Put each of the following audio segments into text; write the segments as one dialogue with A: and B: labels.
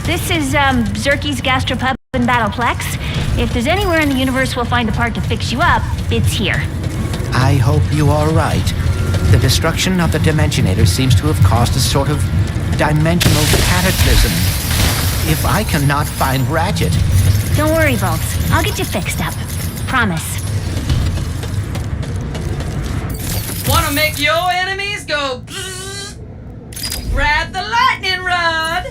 A: This is, Zerky's Gastropub in Battleplex. If there's anywhere in the universe we'll find a part to fix you up, it's here.
B: I hope you are right. The destruction of the Dimensionator seems to have caused a sort of dimensional cataclysm. If I cannot find Ratchet...
A: Don't worry, Bolts. I'll get you fixed up. Promise.
C: Wanna make your enemies go bzzz? Grab the lightning rod!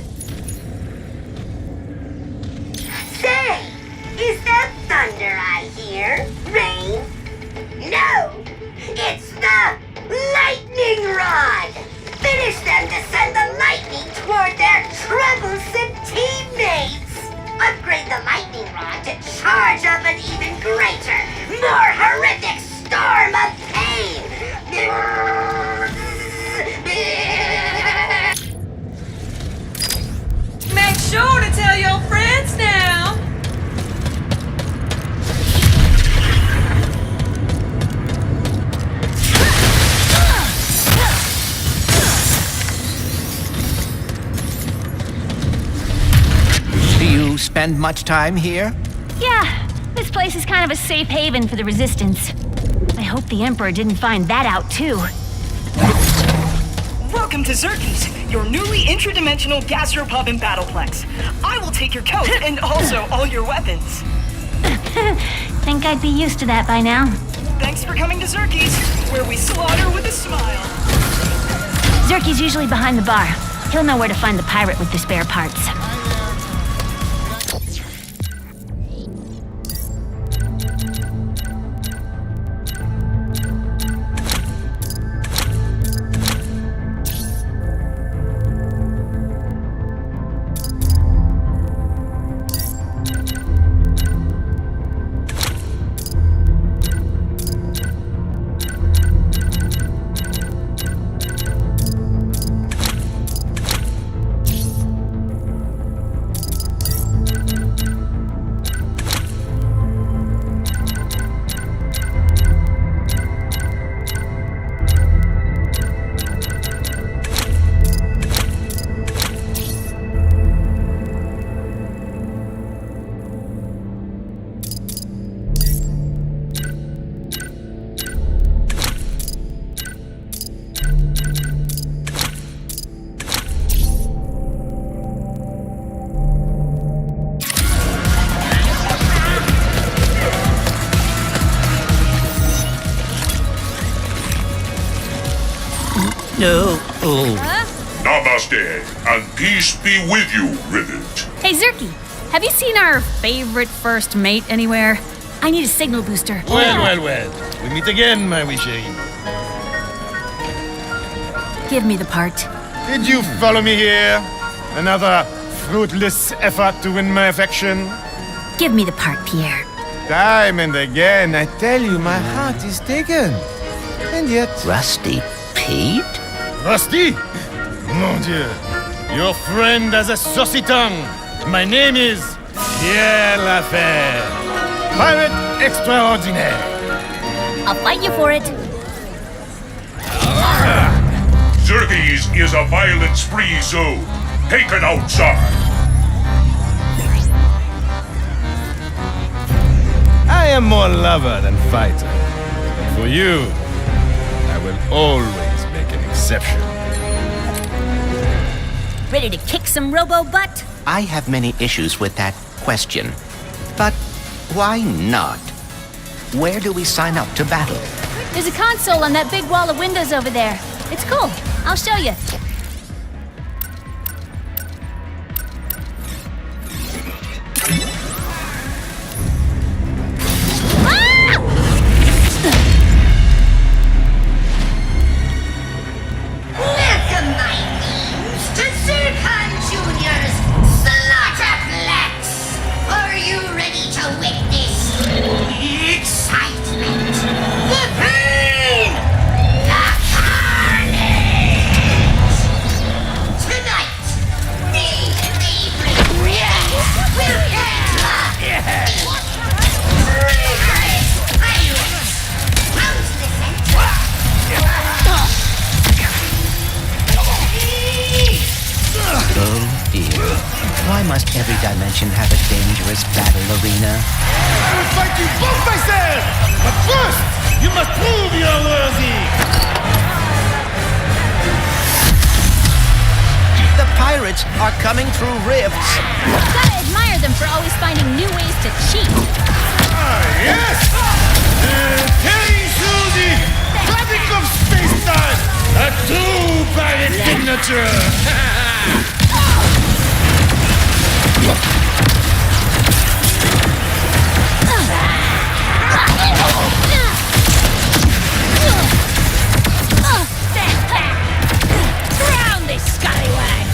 D: Say, is that thunder I hear? Rain? No! It's the lightning rod! Finish them to send the lightning toward their troublesome teammates! Upgrade the lightning rod to charge up an even greater, more horrific storm of pain!
C: Make sure to tell your friends now!
B: Do you spend much time here?
A: Yeah, this place is kind of a safe haven for the Resistance. I hope the Emperor didn't find that out, too.
E: Welcome to Zerky's, your newly interdimensional gastropub in Battleplex. I will take your coat and also all your weapons.
A: Think I'd be used to that by now.
E: Thanks for coming to Zerky's, where we slaughter with a smile.
A: Zerky's usually behind the bar. He'll know where to find the pirate with the spare parts.
B: No. Oh.
F: Namaste, and peace be with you, Rivet.
G: Hey, Zerky, have you seen our favorite first mate anywhere? I need a signal booster.
H: Well. We meet again, my wee chérie.
G: Give me the part.
H: Did you follow me here? Another fruitless effort to win my affection?
G: Give me the part, Pierre.
H: Time and again, I tell you, my heart is taken. And yet...
B: Rusty Pete?
H: Rusty? Mon Dieu. Your friend has a saucy tongue. My name is Pierre Lafer. Pirate extraordinaire.
G: I'll fight you for it.
F: Zerky's is a violence-free zone. Taken outside.
H: I am more lover than fighter. For you, I will always make an exception.
G: Ready to kick some robo-butt?
B: I have many issues with that question. But why not? Where do we sign up to battle?
A: There's a console on that big wall of windows over there. It's cool. I'll show you.
D: Welcome, my names, to Zircon Jr.'s Slaughterplex. Are you ready to witness the excitement, the pain, the carnage?
B: Why must every dimension have a dangerous battle arena?
H: I will fight you both myself! But first, you must prove you're worthy!
B: The pirates are coming through rifts.
G: Gotta admire them for always finding new ways to cheat.
H: Ah, yes! Tearing through the fabric of space-time! A true pirate signature!
G: Drown this scallywag!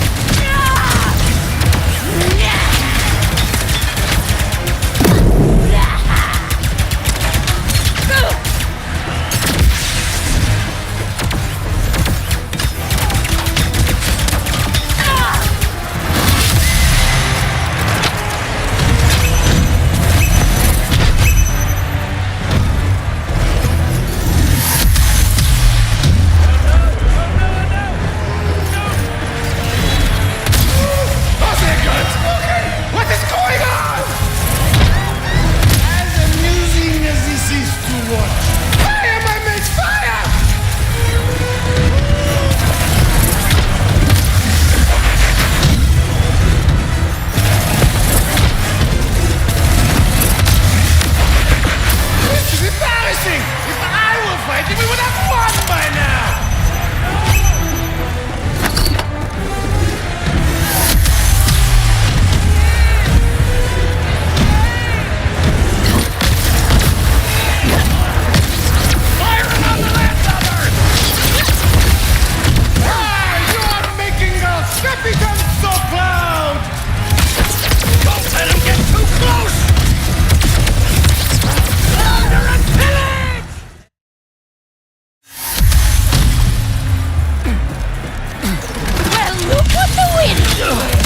H: What is going on? As amusing as this is to watch, fire, my mates, fire! This is embarrassing! If I were fighting, we would have won by now! Captain so proud! Don't let him get too close! Under a pillage!
G: Well, look what the wind's doing!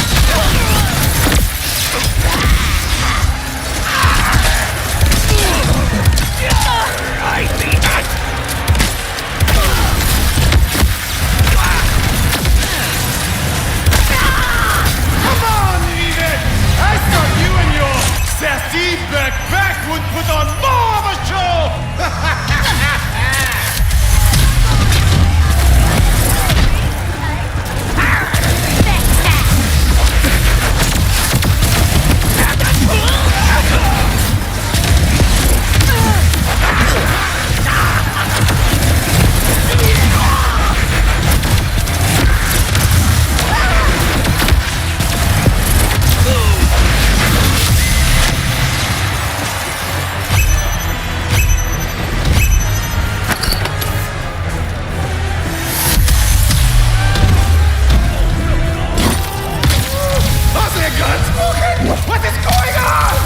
H: Sassy back would put on more of a show! What is going on?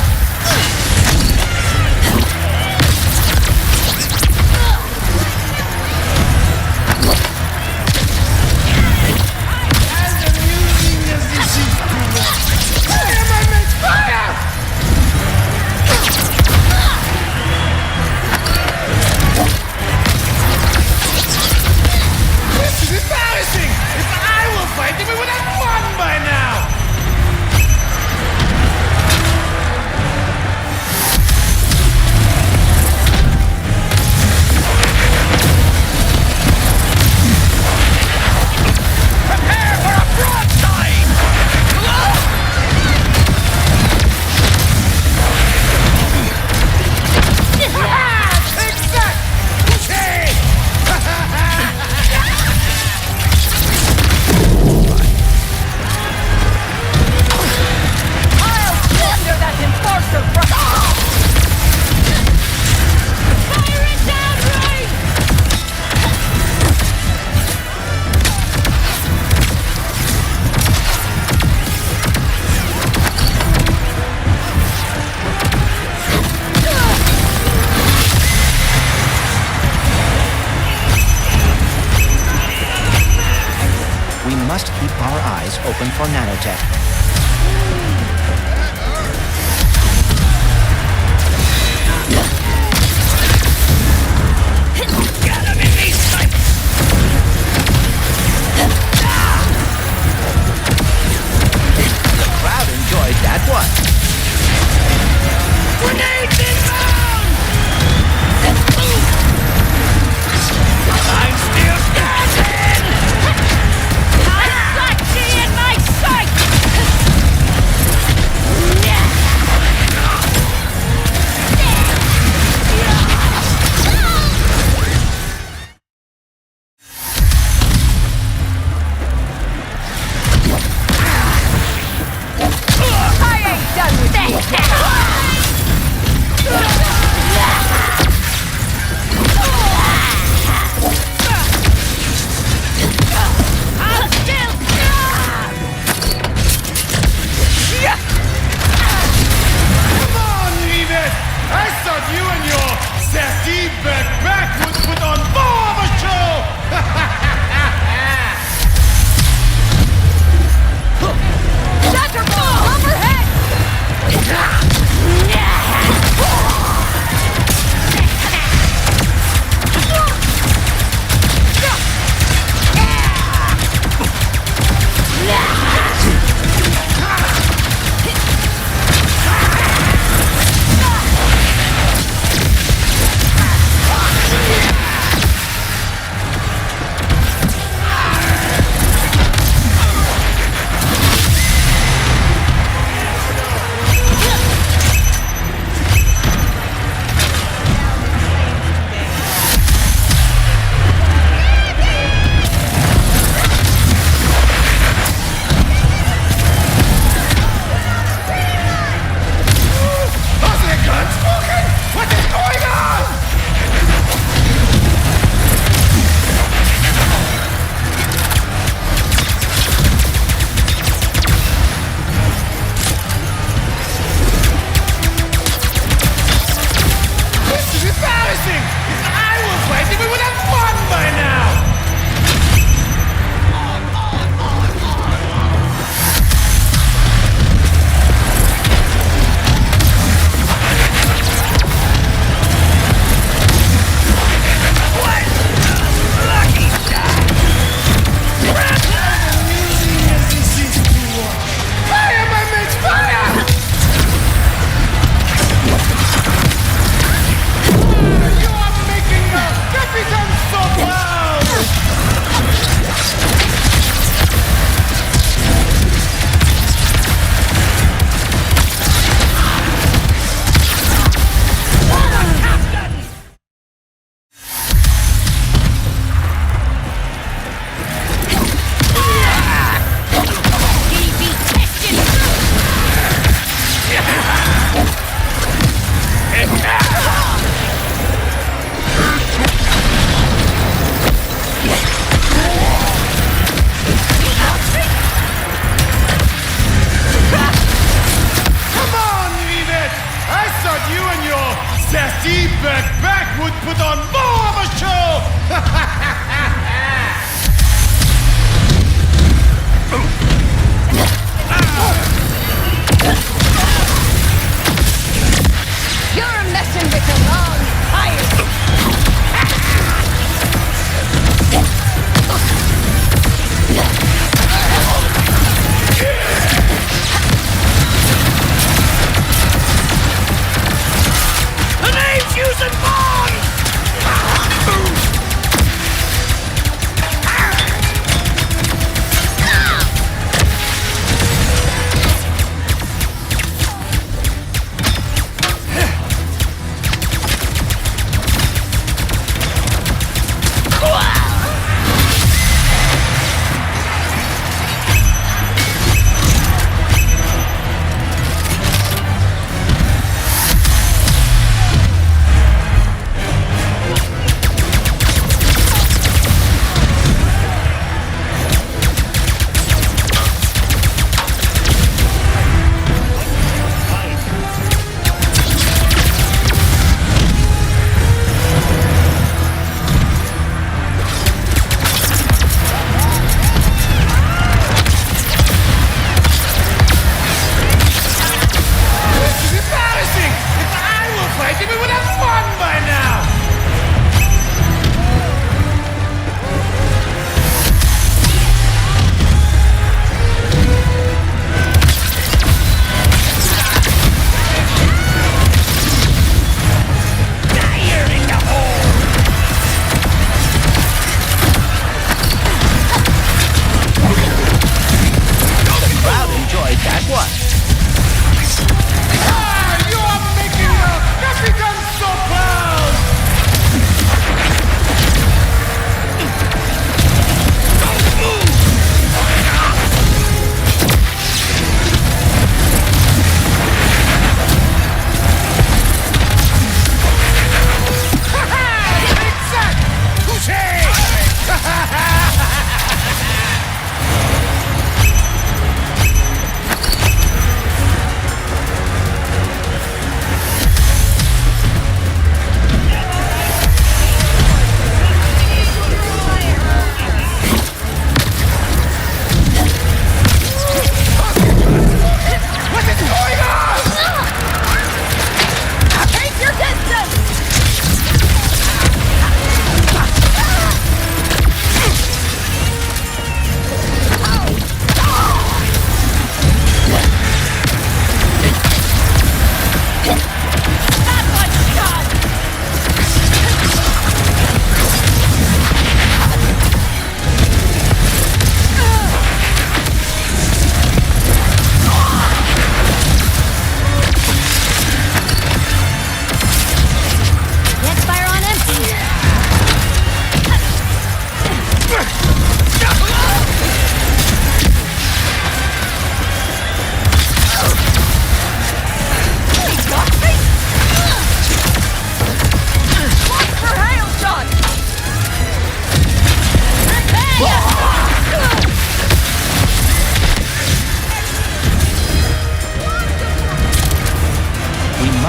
H: As amusing as this is to watch, fire, my mates, fire! This is embarrassing! If I were fighting, we would have won by now!
B: Must keep our eyes open for nanotech.
H: Get him in these sights!
B: The crowd in what?
H: Grenades inbound! I'm still standing!
G: I've got you in my sight! I ain't done with
H: Come on, leave it! I thought you and your sassy back would put on more of a show!
G: Thunderball overhead!
H: Are there guns smoking? What is going on? This is embarrassing! If I were fighting, we would have won by now! Fire, my mates, fire! You are making the Captain so proud! Come on, leave it! I thought you and your sassy back would put on more of a show!
G: You're messing with the wrong fire!
H: The name's using bombs!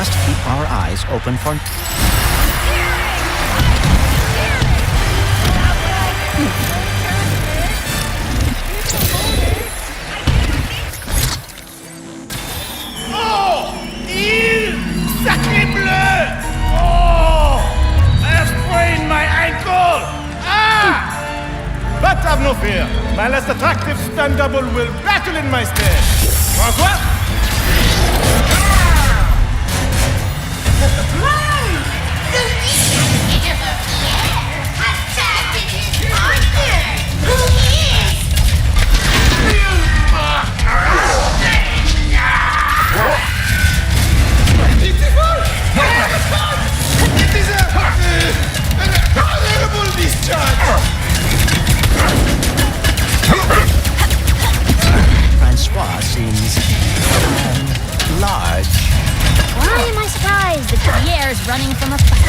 B: must keep our eyes open for...
H: Oh! Il! Sacré bleu! Oh! I sprained my ankle! Ah! But have no fear. My less attractive stunt double will battle in my stead. François?
B: Francois seems... large.
A: Why am I surprised that Pierre's running from a fight?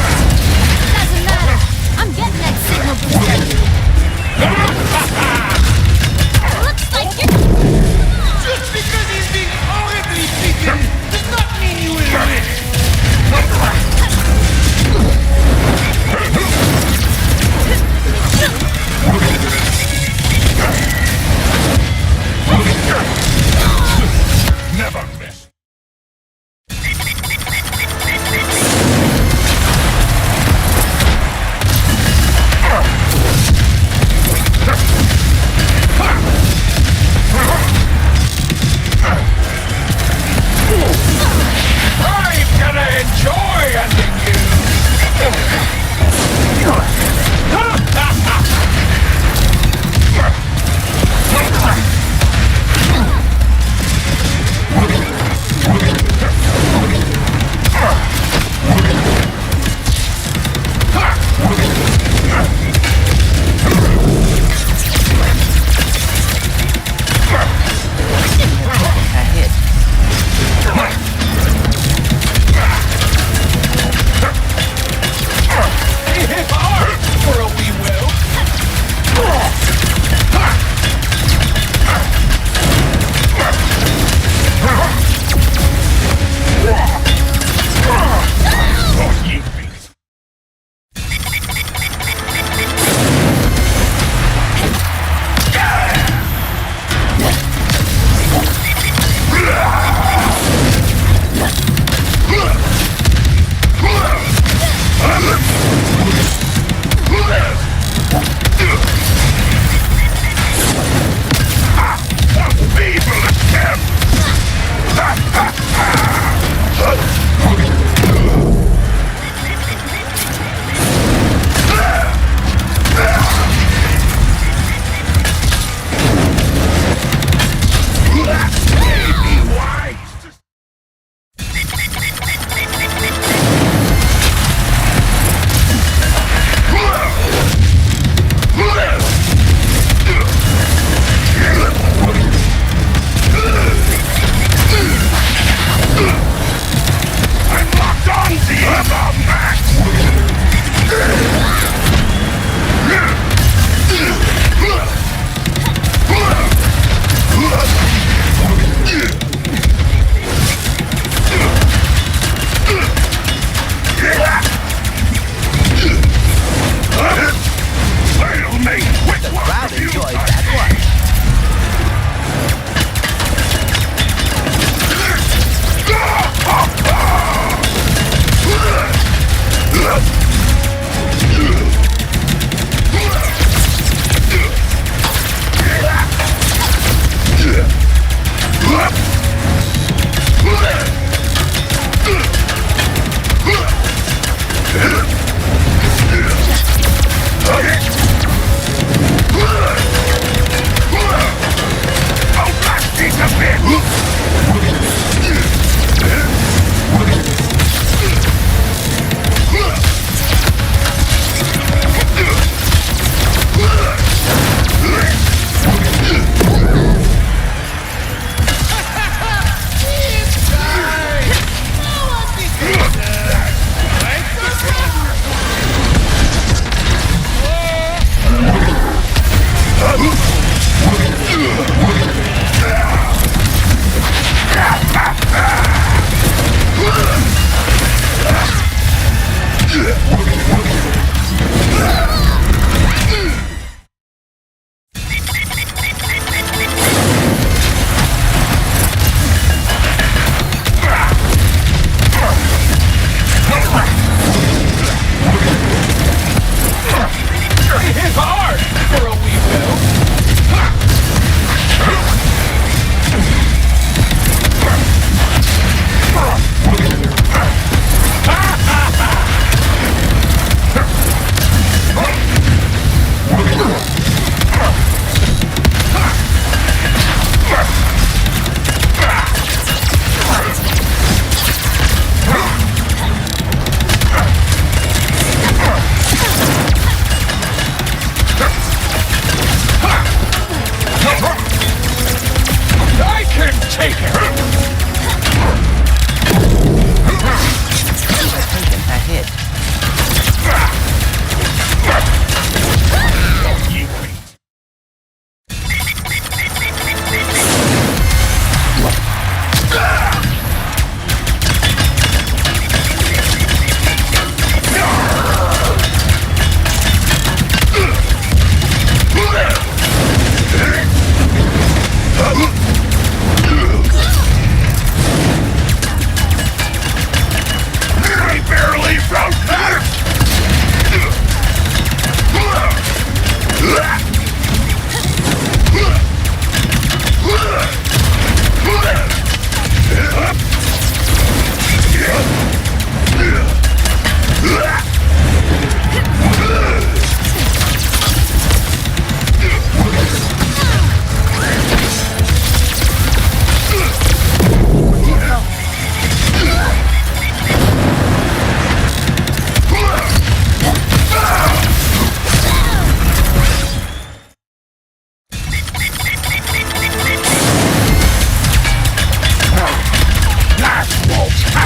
A: Doesn't matter. I'm getting that signal booster. Looks like you're...
H: Just because he's been horribly beaten does not mean you will win.
F: Never miss.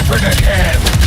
H: weapon again!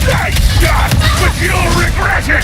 F: Nice shot, but you'll regret it!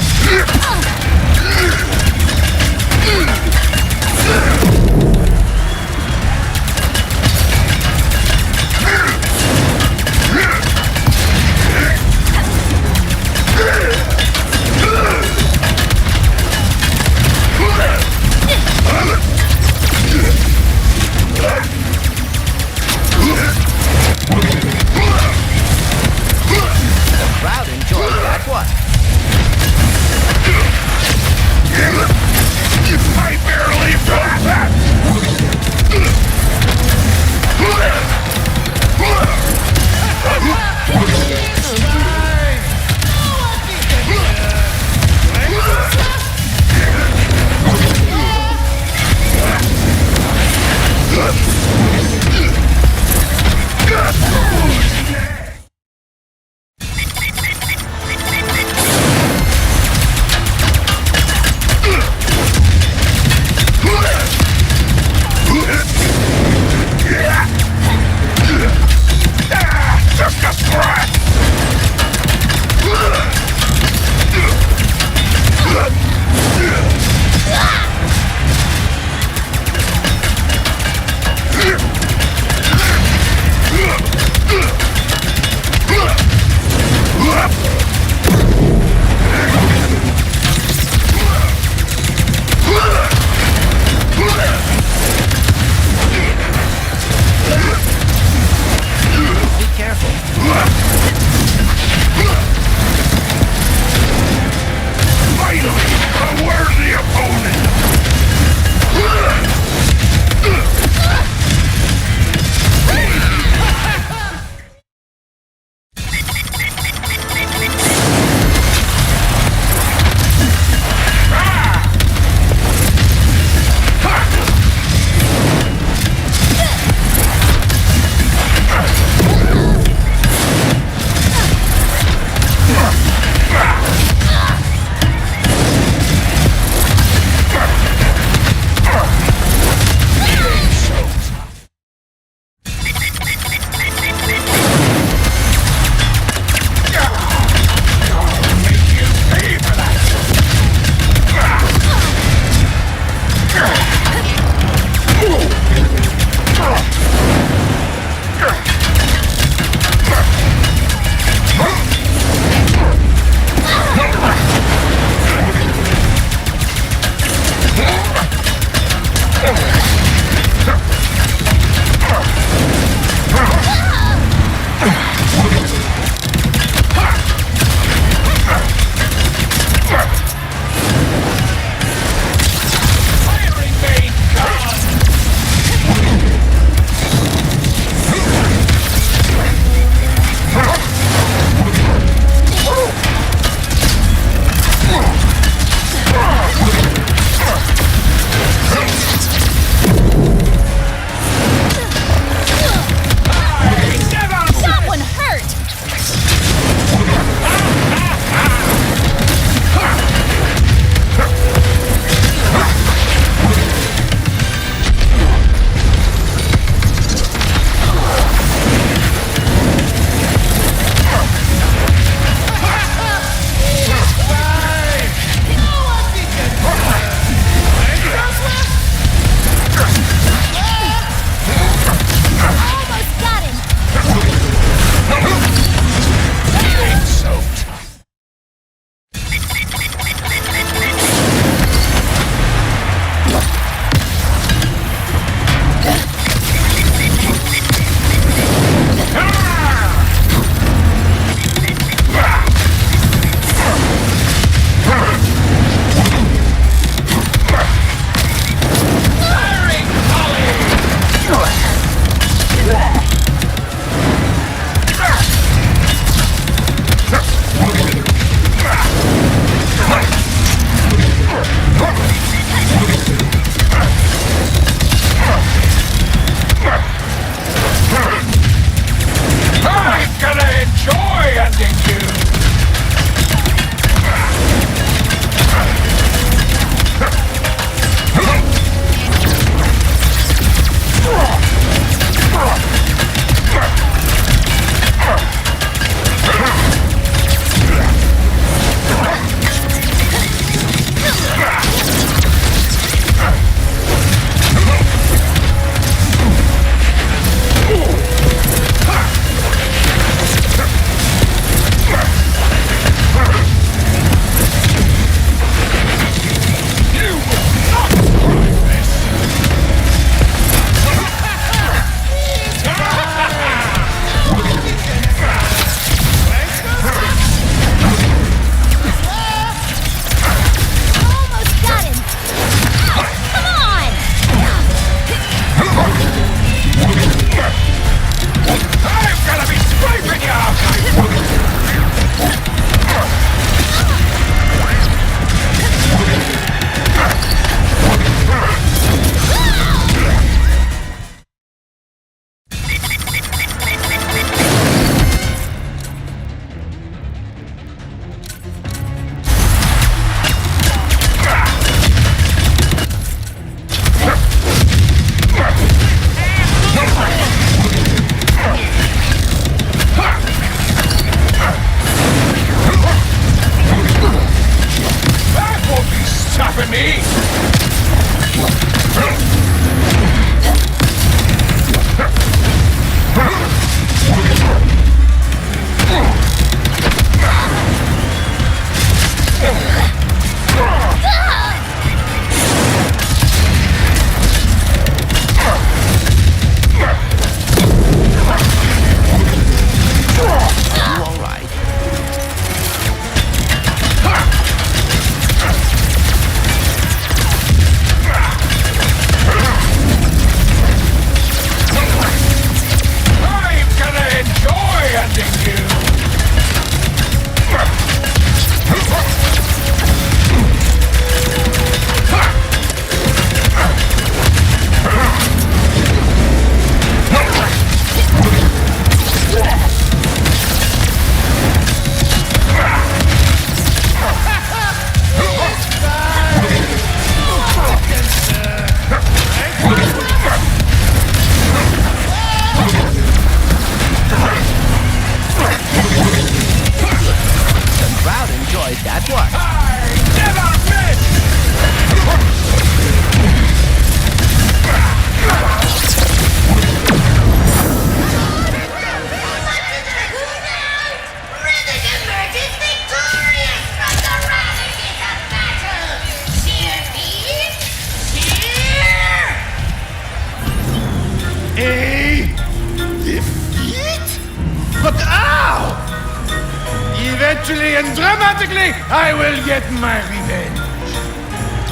H: Eventually and dramatically, I will get my revenge.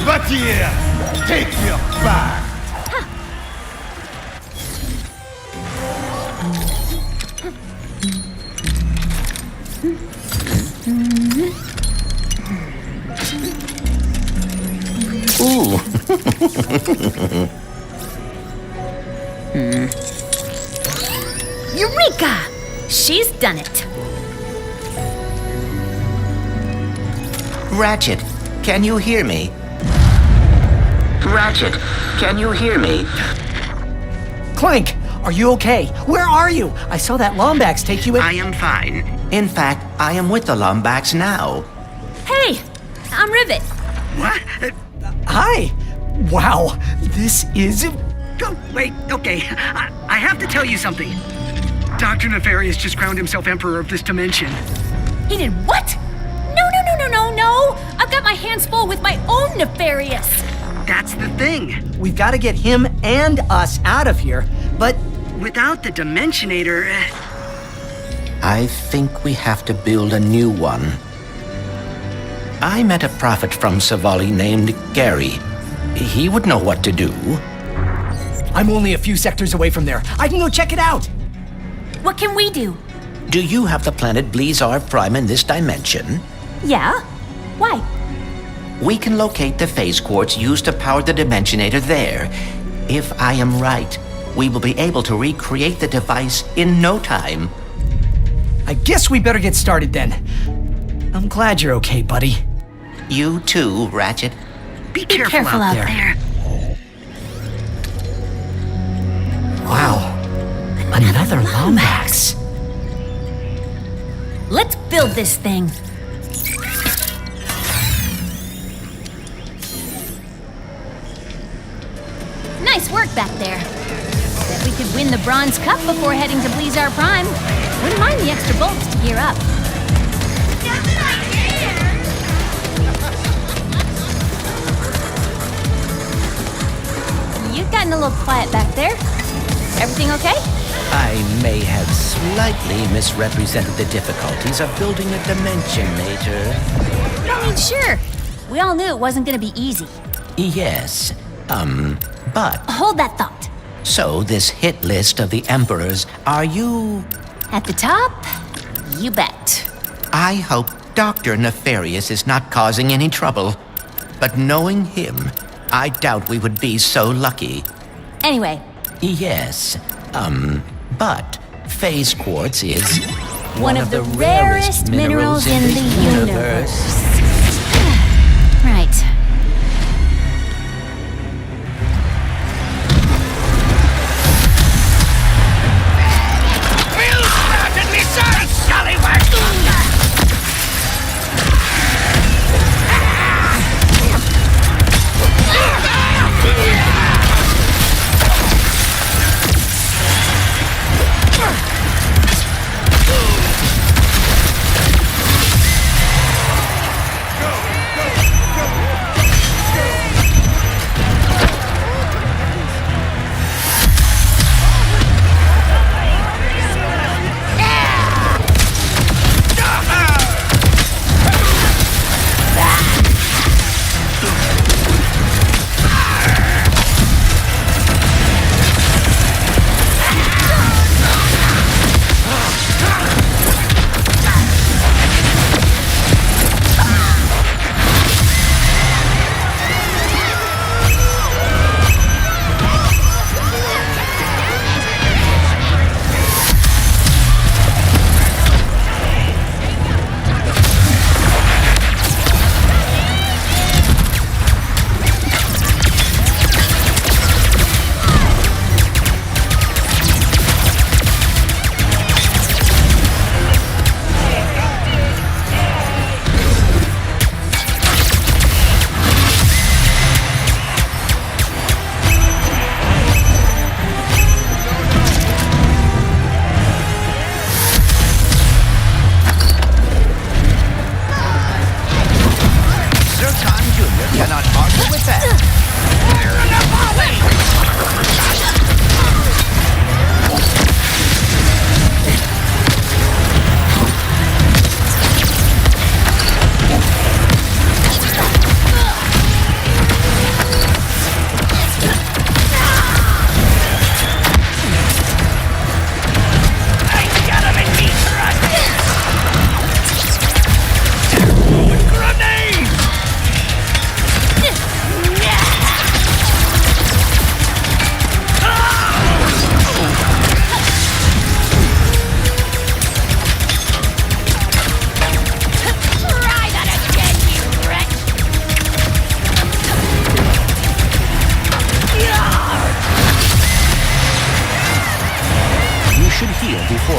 H: But here, take your bath.
B: Ooh.
G: Eureka! She's done it.
B: Ratchet, can you hear me? Ratchet, can you hear me?
I: Clank, are you okay? Where are you? I saw that Lombax take you in.
B: I am fine. In fact, I am with the Lombax now.
G: Hey, I'm Rivet.
J: What?
I: Hi. Wow, this is...
J: Oh, wait, okay. I have to tell you something. Dr. Nefarious just crowned himself Emperor of this dimension.
G: He did what? No. I've got my hands full with my own Nefarious.
J: That's the thing.
I: We've got to get him and us out of here, but...
J: Without the Dimensionator...
B: I think we have to build a new one. I met a prophet from Savali named Gary. He would know what to do.
I: I'm only a few sectors away from there. I can go check it out.
G: What can we do?
B: Do you have the planet Blizar Prime in this dimension?
G: Yeah? Why?
B: We can locate the phase quartz used to power the Dimensionator there. If I am right, we will be able to recreate the device in no time.
I: I guess we better get started then. I'm glad you're okay, buddy.
B: You too, Ratchet.
J: Be careful out there.
I: Wow. Another Lombax.
G: Let's build this thing. Nice work back there. Bet we could win the Bronze Cup before heading to Blizar Prime. Wouldn't mind the extra bolts to gear up. You've gotten a little quiet back there. Everything okay?
B: I may have slightly misrepresented the difficulties of building a Dimensionator.
G: I mean, sure. We all knew it wasn't gonna be easy.
B: Yes, but...
G: Hold that thought.
B: So, this hit list of the Emperors, are you...
G: At the top, you bet.
B: I hope Dr. Nefarious is not causing any trouble. But knowing him, I doubt we would be so lucky.
G: Anyway.
B: Yes, but phase quartz is...
G: One of the rarest minerals in the universe. Right.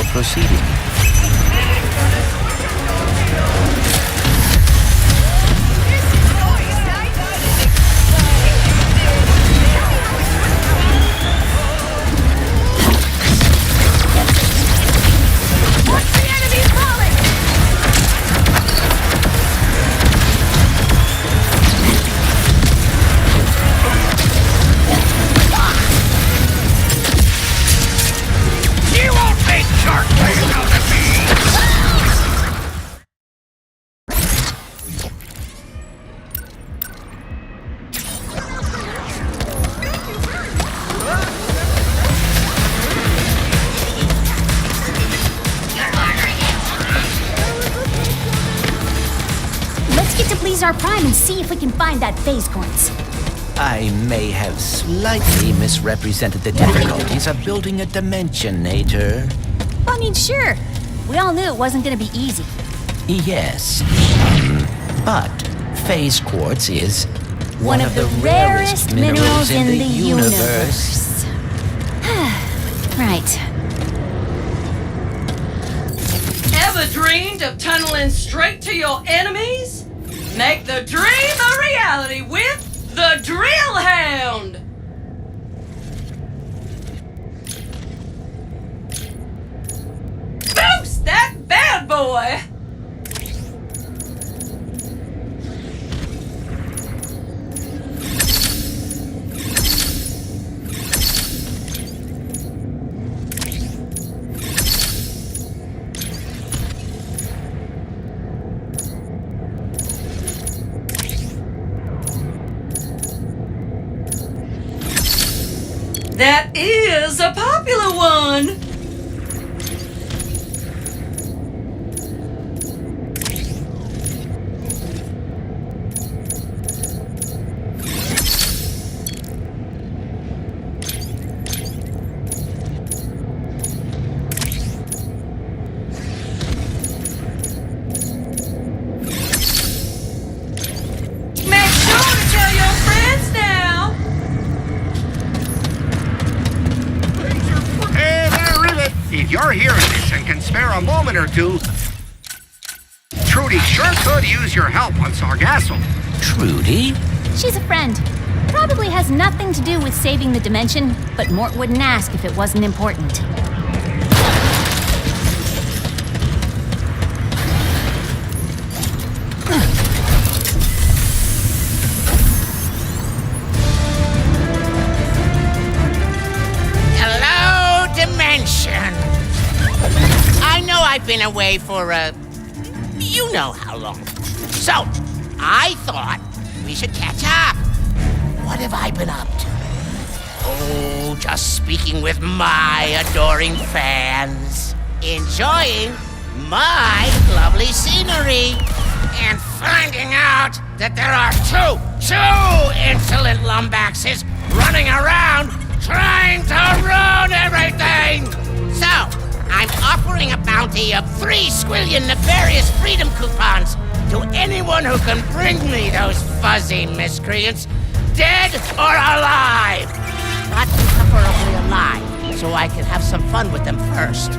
B: proceeding.
G: Our prime and see if we can find that phase coins.
B: I may have slightly misrepresented the difficulties of building a Dimensionator.
G: I mean, sure. We all knew it wasn't going to be easy.
B: Yes. But phase quartz is
G: one of the rarest minerals in the universe. Right.
C: Ever dreamed of tunneling straight to your enemies? Make the dream a reality with the Drill Hound! Boost that bad boy! That is a popular one! Make sure to tell your friends now!
K: If you're hearing this and can spare a moment or two, Trudy sure could use your help on Sargasso.
B: Trudy?
G: She's a friend. Probably has nothing to do with saving the dimension, but Mort wouldn't ask if it wasn't important.
L: Hello, Dimension. I know I've been away for, you know how long. So, I thought we should catch up. What have I been up to? Oh, just speaking with my adoring fans. Enjoying my lovely scenery. And finding out that there are two insolent lumbaxes running around trying to ruin everything. So, I'm offering a bounty of 3 squillion nefarious freedom coupons to anyone who can bring me those fuzzy miscreants, dead or alive. But preferably alive, so I can have some fun with them first.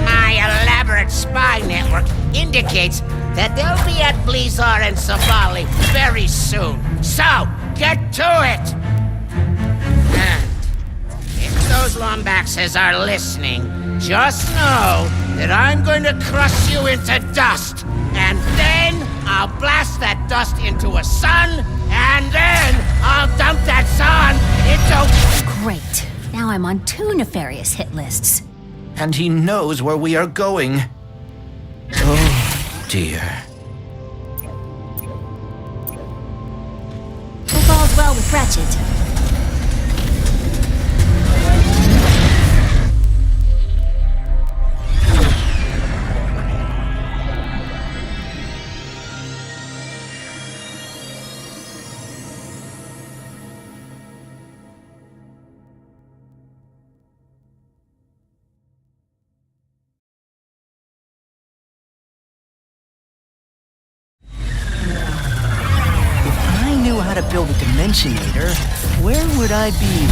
L: My elaborate spy network indicates that they'll be at Blizar and Savali very soon. So, get to it! And if those Lombaxes are listening, just know that I'm going to crush you into dust, and then I'll blast that dust into a sun, and then I'll dump that sun into...
G: Great. Now I'm on 2 nefarious hit lists.
B: And he knows where we are going. Oh, dear.
G: Hope all's well with Ratchet.
I: How to build a Dimensionator, where would I be?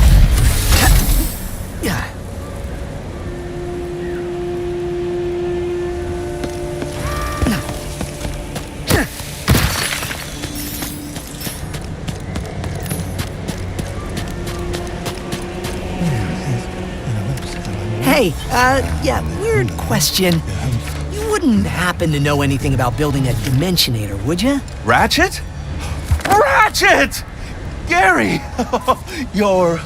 I: Yeah, weird question. You wouldn't happen to know anything about building a Dimensionator, would you?
H: Ratchet? Ratchet! Gary! Your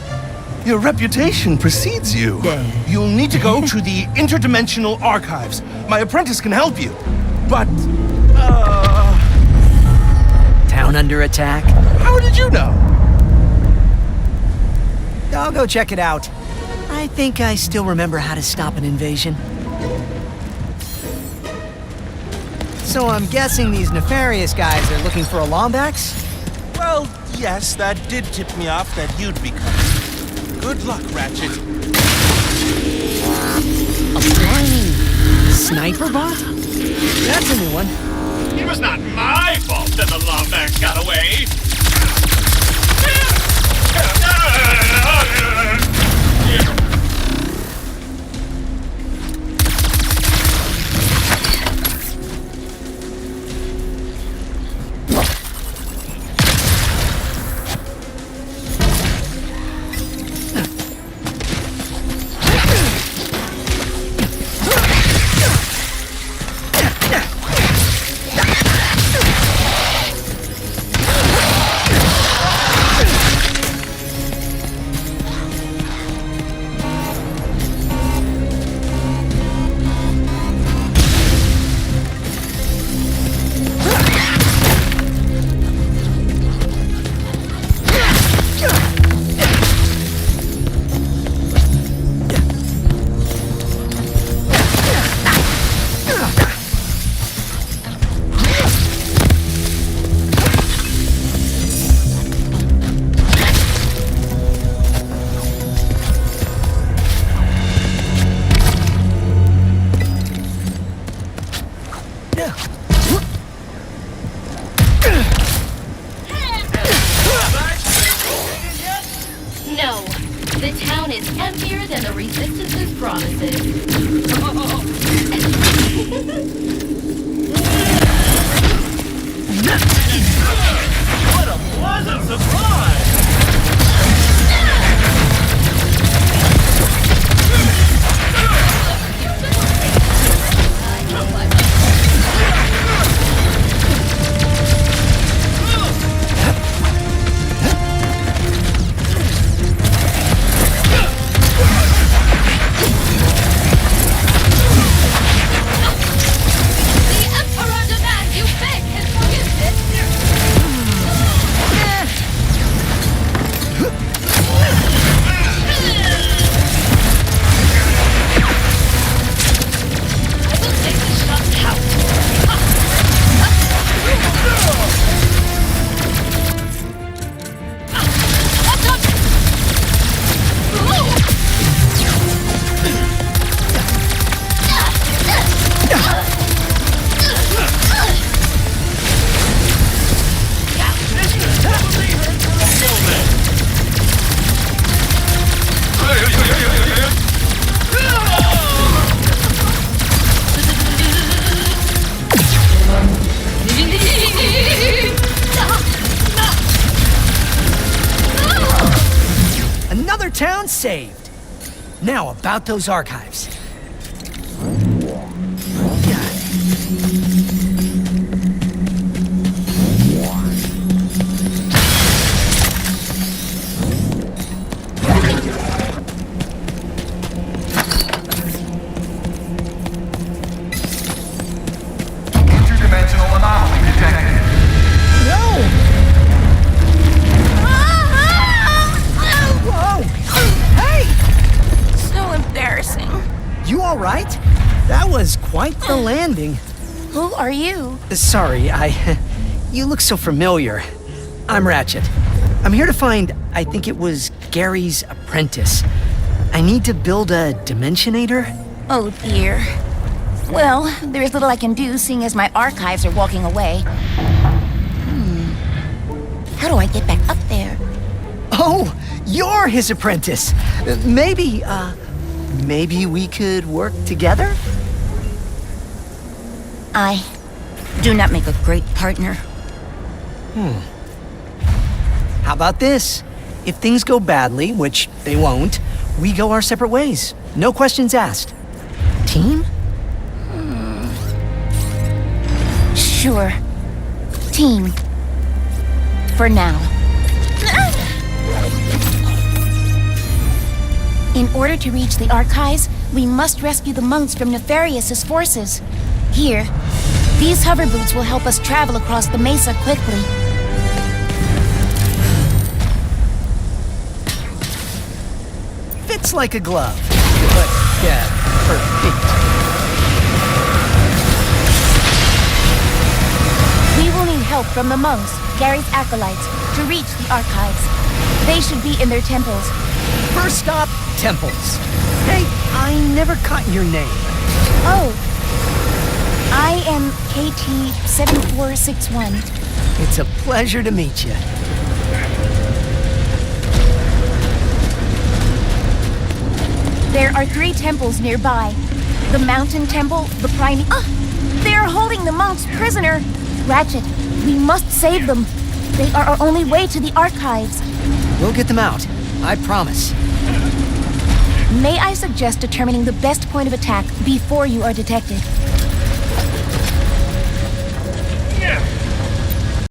H: reputation precedes you.
I: Yeah.
H: You'll need to go to the interdimensional archives. My apprentice can help you. But,
I: Town under attack?
H: how did you know?
I: I'll go check it out. I think I still remember how to stop an invasion. So I'm guessing these nefarious guys are looking for a Lombax?
H: Well, yes, that did tip me off that you'd be coming. Good luck, Ratchet.
I: A flying sniper bot? That's a new one.
F: It was not my fault that the Lombax got away.
M: No, the town is emptier than the Resistance's promises.
H: What a pleasant surprise!
I: Another town saved. Now about those archives.
N: Interdimensional anomaly detected.
A: So embarrassing.
I: You all right? That was quite the landing.
A: Who are you?
I: Sorry, you look so familiar. I'm Ratchet. I'm here to find, I think it was Gary's apprentice. I need to build a Dimensionator.
A: Oh dear. Well, there's little I can do seeing as my archives are walking away. How do I get back up there?
I: Oh, you're his apprentice. Maybe we could work together?
A: I do not make a great partner.
I: How about this? If things go badly, which they won't, we go our separate ways. No questions asked. team?
G: Sure. Team. For now. In order to reach the archives, we must rescue the monks from Nefarious's forces. Here, these hover boots will help us travel across the mesa quickly.
I: Fits like a glove. But, yeah, for feet.
G: We will need help from the monks, Gary's acolytes, to reach the archives. They should be in their temples.
I: First stop, temples. Hey, I never caught your name.
G: Oh. I am KT-7461.
I: It's a pleasure to meet you.
G: There are 3 temples nearby. The Mountain Temple, the Prime... They are holding the monks prisoner! Ratchet, we must save them. They are our only way to the archives.
I: We'll get them out. I promise.
G: May I suggest determining the best point of attack before you are detected?